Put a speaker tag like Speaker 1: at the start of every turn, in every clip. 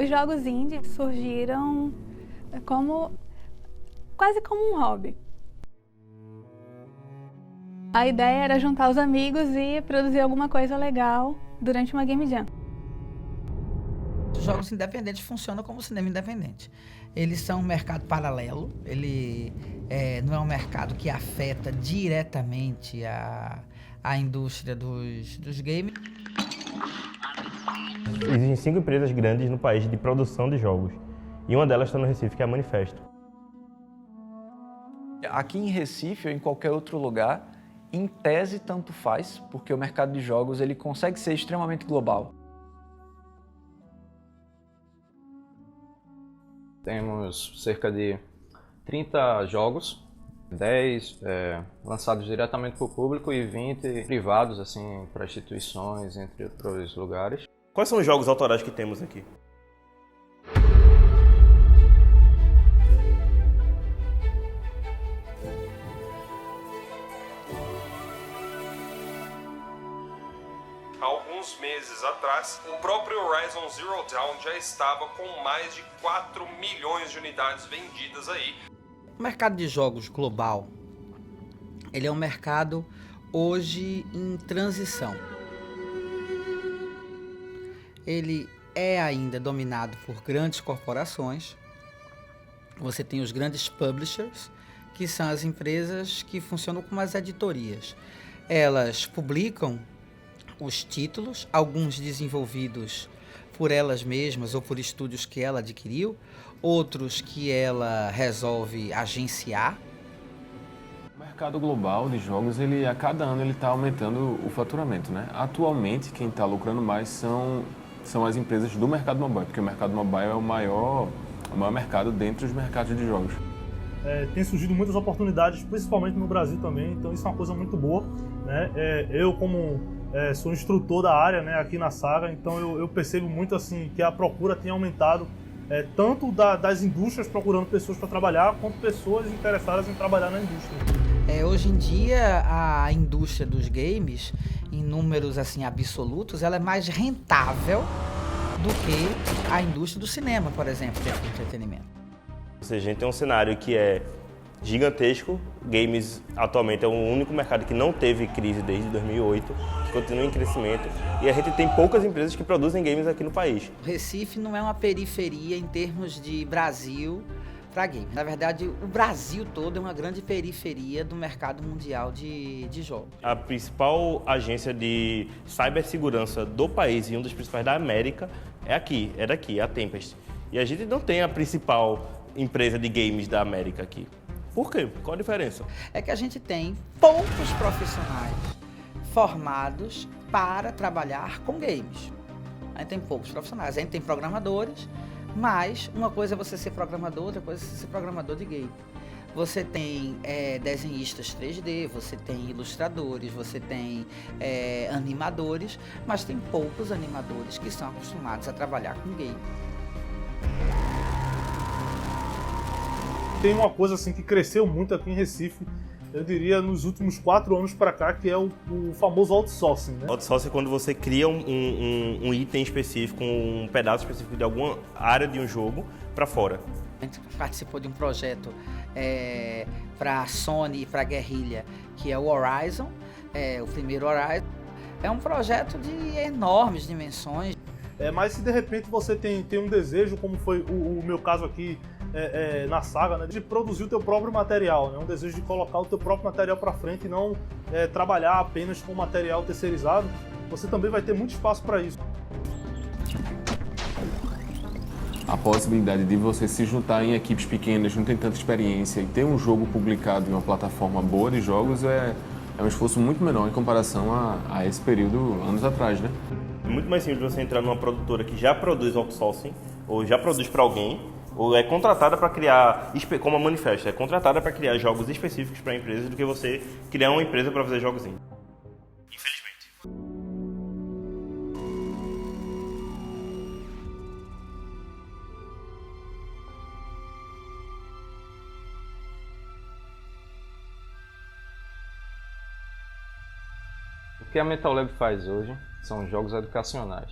Speaker 1: Os jogos indie surgiram quase como um hobby. A ideia era juntar os amigos e produzir alguma coisa legal durante uma Game Jam.
Speaker 2: Os jogos independentes funcionam como cinema independente. Eles são um mercado paralelo, ele não é um mercado que afeta diretamente a indústria dos games.
Speaker 3: Existem 5 empresas grandes no país de produção de jogos, e uma delas está no Recife, que é a Manifesto.
Speaker 4: Aqui em Recife ou em qualquer outro lugar, em tese tanto faz, porque o mercado de jogos ele consegue ser extremamente global.
Speaker 5: Temos cerca de 30 jogos, 10 lançados diretamente para o público e 20 privados, assim, para instituições, entre outros lugares.
Speaker 3: Quais são os jogos autorais que temos aqui?
Speaker 6: Alguns meses atrás, o próprio Horizon Zero Dawn já estava com mais de 4 milhões de unidades vendidas aí.
Speaker 2: O mercado de jogos global, ele é um mercado hoje em transição. Ele é ainda dominado por grandes corporações. Você tem os grandes publishers, que são as empresas que funcionam como as editorias. Elas publicam os títulos, alguns desenvolvidos por elas mesmas ou por estúdios que ela adquiriu, outros que ela resolve agenciar.
Speaker 7: O mercado global de jogos, a cada ano ele está aumentando o faturamento, né? Atualmente, quem está lucrando mais são as empresas do mercado mobile, porque o mercado mobile é o maior mercado dentre os mercados de jogos.
Speaker 8: Tem surgido muitas oportunidades, principalmente no Brasil também, então isso é uma coisa muito boa, né? Eu, como sou instrutor da área, né, aqui na Saga, então eu percebo muito assim que a procura tem aumentado, tanto das indústrias procurando pessoas para trabalhar, quanto pessoas interessadas em trabalhar na indústria.
Speaker 2: Hoje em dia, a indústria dos games, em números assim absolutos, ela é mais rentável do que a indústria do cinema, por exemplo, do entretenimento.
Speaker 3: Ou seja, a gente tem um cenário que é gigantesco. Games atualmente é o único mercado que não teve crise desde 2008, que continua em crescimento, e a gente tem poucas empresas que produzem games aqui no país.
Speaker 2: O Recife não é uma periferia em termos de Brasil para games. Na verdade, o Brasil todo é uma grande periferia do mercado mundial de jogos.
Speaker 3: A principal agência de cibersegurança do país e um dos principais da América é daqui, a Tempest. E a gente não tem a principal empresa de games da América aqui. Por quê? Qual a diferença?
Speaker 2: É que a gente tem poucos profissionais formados para trabalhar com games. A gente tem poucos profissionais, a gente tem programadores, mas uma coisa é você ser programador, outra coisa é você ser programador de game. Você tem desenhistas 3D, você tem ilustradores, você tem animadores, mas tem poucos animadores que são acostumados a trabalhar com game.
Speaker 8: Tem uma coisa assim que cresceu muito aqui em Recife, eu diria nos últimos 4 anos para cá, que é o famoso outsourcing, né?
Speaker 3: Outsourcing é quando você cria um item específico, um pedaço específico de alguma área de um jogo para fora.
Speaker 2: A gente participou de um projeto para a Sony e para a Guerrilla, que é o Horizon, o primeiro Horizon. É um projeto de enormes dimensões.
Speaker 8: Mas se de repente você tem um desejo, como foi o meu caso aqui na Saga, né, de produzir o teu próprio material, né, um desejo de colocar o teu próprio material para frente e não trabalhar apenas com material terceirizado, você também vai ter muito espaço para isso.
Speaker 7: A possibilidade de você se juntar em equipes pequenas, não tem tanta experiência, e ter um jogo publicado em uma plataforma boa de jogos é um esforço muito menor em comparação a esse período anos atrás, né?
Speaker 3: É muito mais simples você entrar numa produtora que já produz outsourcing, ou já produz para alguém, ou é contratada para criar, como a Manifesto, é contratada para criar jogos específicos para empresas, do que você criar uma empresa para fazer jogos indie. Infelizmente.
Speaker 5: O que a Metal Lab faz hoje são jogos educacionais,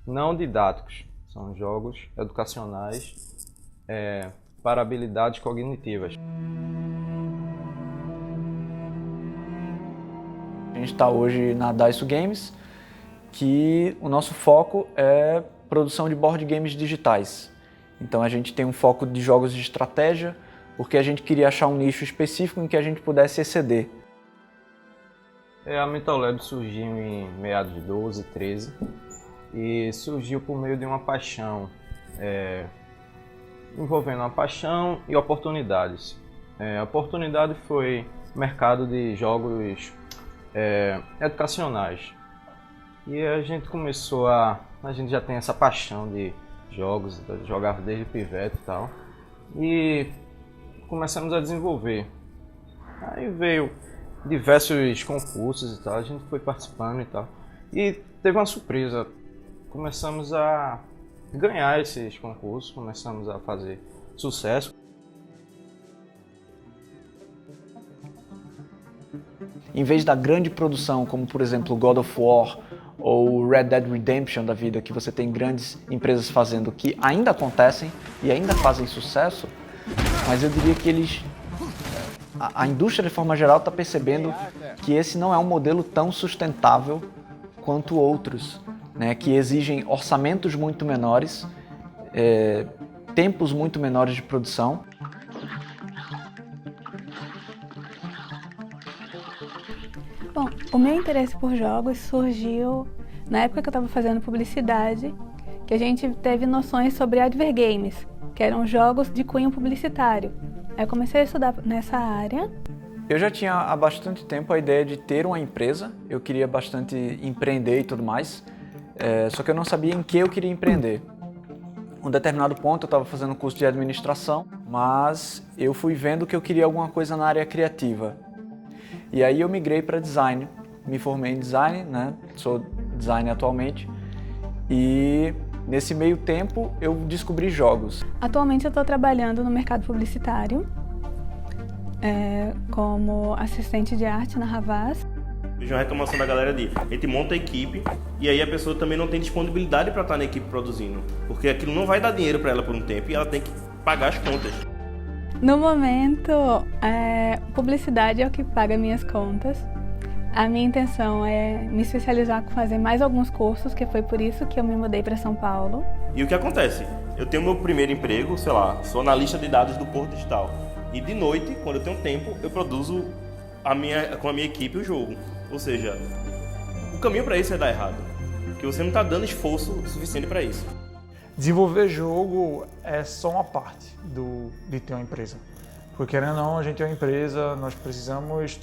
Speaker 5: não didáticos. São jogos educacionais para habilidades cognitivas.
Speaker 4: A gente está hoje na Daiso Games, que o nosso foco é produção de board games digitais. Então a gente tem um foco de jogos de estratégia, porque a gente queria achar um nicho específico em que a gente pudesse exceder.
Speaker 5: A Mental Lab surgiu em meados de 12, 13 e surgiu por meio de uma paixão, envolvendo uma paixão e oportunidades. A oportunidade foi o mercado de jogos educacionais. E a gente começou a gente já tem essa paixão de jogos, jogava desde pivete e tal. E começamos a desenvolver. Aí veio diversos concursos e tal, a gente foi participando e tal. E teve uma surpresa. Começamos a ganhar esses concursos, começamos a fazer sucesso.
Speaker 4: Em vez da grande produção, como por exemplo God of War ou Red Dead Redemption da vida, que você tem grandes empresas fazendo que ainda acontecem e ainda fazem sucesso, mas eu diria que a indústria de forma geral está percebendo que esse não é um modelo tão sustentável quanto outros, né, que exigem orçamentos muito menores, tempos muito menores de produção.
Speaker 1: Bom, o meu interesse por jogos surgiu na época que eu estava fazendo publicidade, que a gente teve noções sobre advergames, que eram jogos de cunho publicitário. Aí eu comecei a estudar nessa área.
Speaker 4: Eu já tinha há bastante tempo a ideia de ter uma empresa, eu queria bastante empreender e tudo mais, só que eu não sabia em que eu queria empreender. Um determinado ponto eu estava fazendo um curso de administração, mas eu fui vendo que eu queria alguma coisa na área criativa. E aí eu migrei para design, me formei em design, né? Sou designer atualmente, e nesse meio tempo eu descobri jogos.
Speaker 1: Atualmente eu estou trabalhando no mercado publicitário, como assistente de arte na Havas.
Speaker 3: Vejo uma reclamação da galera a gente monta a equipe e aí a pessoa também não tem disponibilidade para estar na equipe produzindo, porque aquilo não vai dar dinheiro para ela por um tempo e ela tem que pagar as contas.
Speaker 1: No momento, publicidade é o que paga minhas contas. A minha intenção é me especializar com fazer mais alguns cursos, que foi por isso que eu me mudei para São Paulo.
Speaker 3: E o que acontece? Eu tenho meu primeiro emprego, sei lá, sou analista de dados do Porto Digital. E de noite, quando eu tenho tempo, eu produzo com a minha equipe o jogo. Ou seja, o caminho para isso é dar errado, porque você não está dando esforço suficiente para isso.
Speaker 9: Desenvolver jogo é só uma parte de ter uma empresa. Porque querendo ou não, a gente é uma empresa, nós precisamos,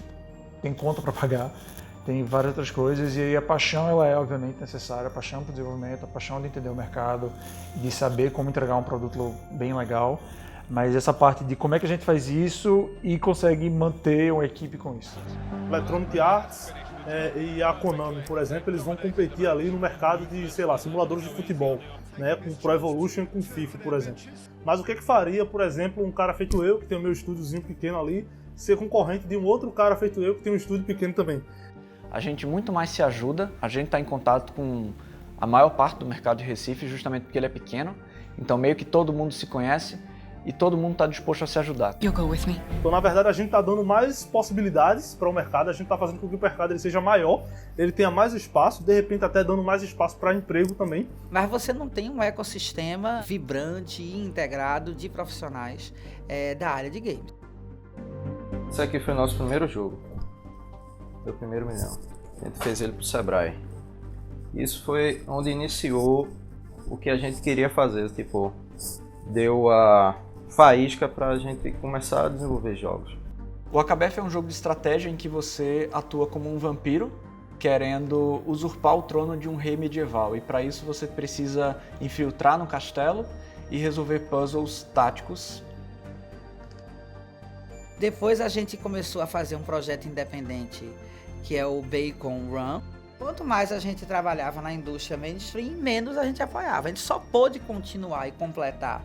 Speaker 9: tem conta para pagar, tem várias outras coisas, e aí a paixão ela é obviamente necessária, a paixão para o desenvolvimento, a paixão de entender o mercado, de saber como entregar um produto bem legal, mas essa parte de como é que a gente faz isso e consegue manter uma equipe com isso.
Speaker 8: Electronic Arts e a Konami, por exemplo, eles vão competir ali no mercado de, sei lá, simuladores de futebol, né, com Pro Evolution e com FIFA, por exemplo. Mas o que faria, por exemplo, um cara feito eu, que tem o meu estúdiozinho pequeno ali, ser concorrente de um outro cara feito eu, que tem um estúdio pequeno também?
Speaker 4: A gente muito mais se ajuda, a gente está em contato com a maior parte do mercado de Recife, justamente porque ele é pequeno, então meio que todo mundo se conhece e todo mundo está disposto a se ajudar.
Speaker 8: Então, na verdade, a gente está dando mais possibilidades para o mercado, a gente está fazendo com que o mercado ele seja maior, ele tenha mais espaço, de repente até dando mais espaço para emprego também.
Speaker 2: Mas você não tem um ecossistema vibrante e integrado de profissionais da área de games.
Speaker 5: Esse aqui foi o nosso primeiro jogo, foi o primeiro milhão. A gente fez ele pro Sebrae. Isso foi onde iniciou o que a gente queria fazer, tipo, deu a faísca para a gente começar a desenvolver jogos.
Speaker 4: O AKBF é um jogo de estratégia em que você atua como um vampiro, querendo usurpar o trono de um rei medieval, e para isso você precisa infiltrar no castelo e resolver puzzles táticos.
Speaker 2: Depois a gente começou a fazer um projeto independente, que é o Bacon Run. Quanto mais a gente trabalhava na indústria mainstream, menos a gente apoiava. A gente só pôde continuar e completar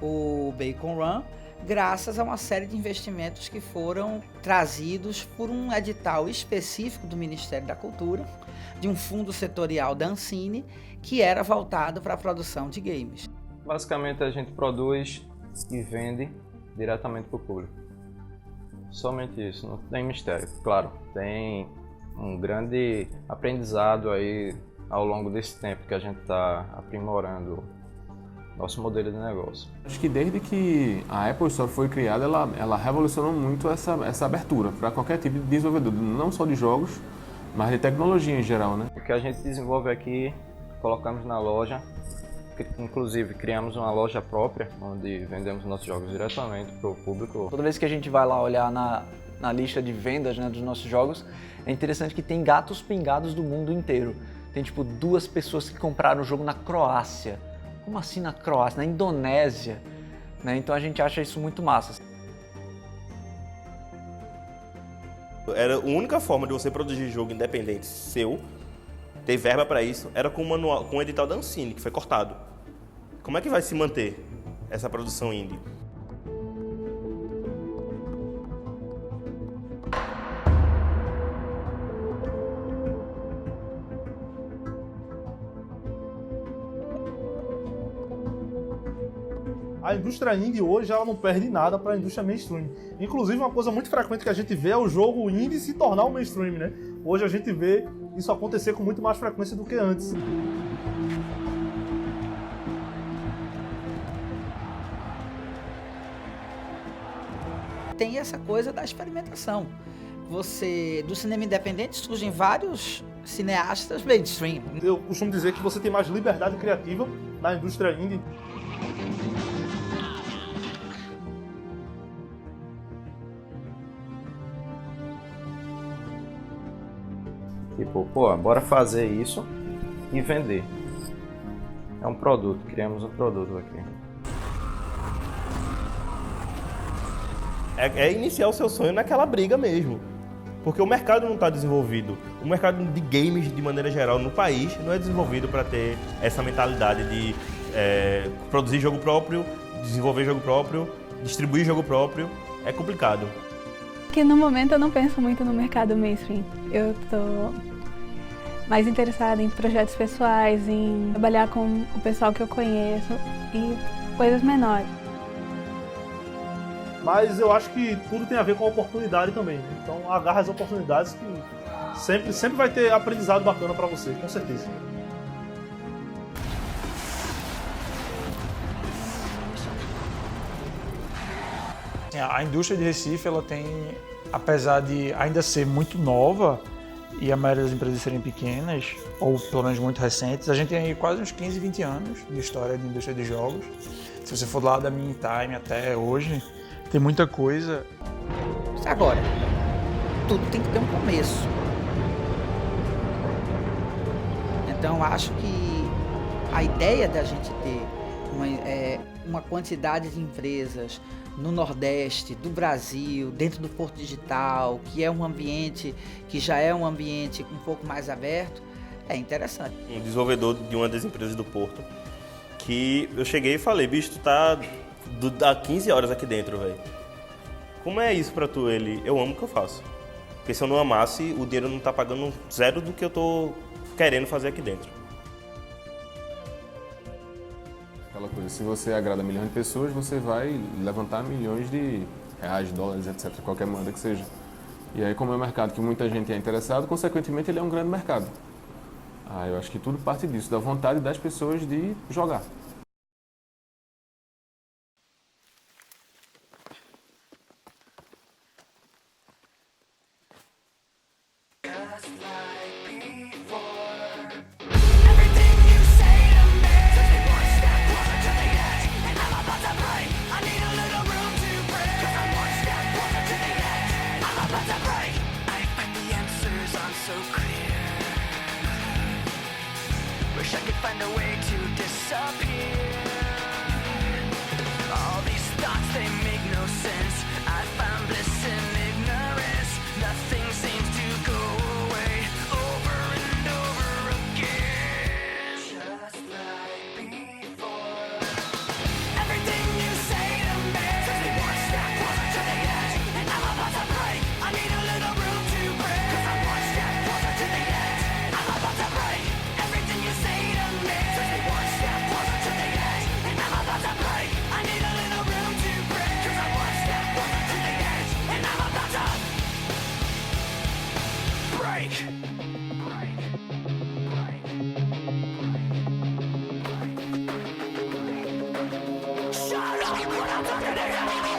Speaker 2: o Bacon Run graças a uma série de investimentos que foram trazidos por um edital específico do Ministério da Cultura, de um fundo setorial da Ancine, que era voltado para a produção de games.
Speaker 5: Basicamente a gente produz e vende diretamente para o público. Somente isso, não tem mistério. Claro, tem um grande aprendizado aí ao longo desse tempo que a gente está aprimorando nosso modelo de negócio.
Speaker 7: Acho que desde que a Apple Store foi criada, ela revolucionou muito essa abertura para qualquer tipo de desenvolvedor, não só de jogos, mas de tecnologia em geral, né?
Speaker 5: O que a gente desenvolve aqui, colocamos na loja, inclusive criamos uma loja própria, onde vendemos nossos jogos diretamente para o público.
Speaker 4: Toda vez que a gente vai lá olhar na lista de vendas, né, dos nossos jogos, é interessante que tem gatos pingados do mundo inteiro. Tem tipo 2 pessoas que compraram o jogo na Croácia. Como assim na Croácia? Na Indonésia? Né? Então a gente acha isso muito massa.
Speaker 3: Era a única forma de você produzir jogo independente seu, ter verba para isso, era com o edital da Ancine, que foi cortado. Como é que vai se manter essa produção indie?
Speaker 8: A indústria indie hoje ela não perde nada para a indústria mainstream. Inclusive, uma coisa muito frequente que a gente vê é o jogo indie se tornar o mainstream, né? Hoje a gente vê isso acontecer com muito mais frequência do que antes.
Speaker 2: Tem essa coisa da experimentação. Do cinema independente surgem vários cineastas mainstream.
Speaker 8: Eu costumo dizer que você tem mais liberdade criativa na indústria indie.
Speaker 5: Tipo, pô, bora fazer isso e vender. É um produto, criamos um produto aqui.
Speaker 3: É iniciar o seu sonho naquela briga mesmo. Porque o mercado não está desenvolvido. O mercado de games, de maneira geral, no país, não é desenvolvido para ter essa mentalidade de produzir jogo próprio, desenvolver jogo próprio, distribuir jogo próprio. É complicado.
Speaker 1: Que no momento eu não penso muito no mercado mainstream. Eu tô mais interessada em projetos pessoais, em trabalhar com o pessoal que eu conheço e coisas menores.
Speaker 8: Mas eu acho que tudo tem a ver com a oportunidade também, né? Então agarra as oportunidades que sempre vai ter aprendizado bacana para você, com certeza.
Speaker 9: A indústria de Recife, ela tem, apesar de ainda ser muito nova e a maioria das empresas serem pequenas, ou pelo menos muito recentes, a gente tem aí quase uns 15, 20 anos de história de indústria de jogos. Se você for lá da Mean Time até hoje, tem muita coisa.
Speaker 2: Agora, tudo tem que ter um começo. Então, acho que a ideia da gente ter uma quantidade de empresas no Nordeste, do Brasil, dentro do Porto Digital, que é um ambiente que já é um ambiente um pouco mais aberto, é interessante.
Speaker 3: Um desenvolvedor de uma das empresas do Porto, que eu cheguei e falei, bicho, tu tá há 15 horas aqui dentro, velho. Como é isso pra tu? Eu amo o que eu faço. Porque se eu não amasse, o dinheiro não tá pagando zero do que eu tô querendo fazer aqui dentro.
Speaker 7: Aquela coisa, se você agrada milhões de pessoas, você vai levantar milhões de reais, dólares, etc., qualquer moeda que seja. E aí, como é um mercado que muita gente é interessado, consequentemente ele é um grande mercado. Eu acho que tudo parte disso, da vontade das pessoas de jogar.
Speaker 10: Wish I could find a way to disappear. All these thoughts, they make no sense. I found bliss in ignorance. Nothing seems to go away over and over again. Just like before. Everything you say to me says we want Contradiction.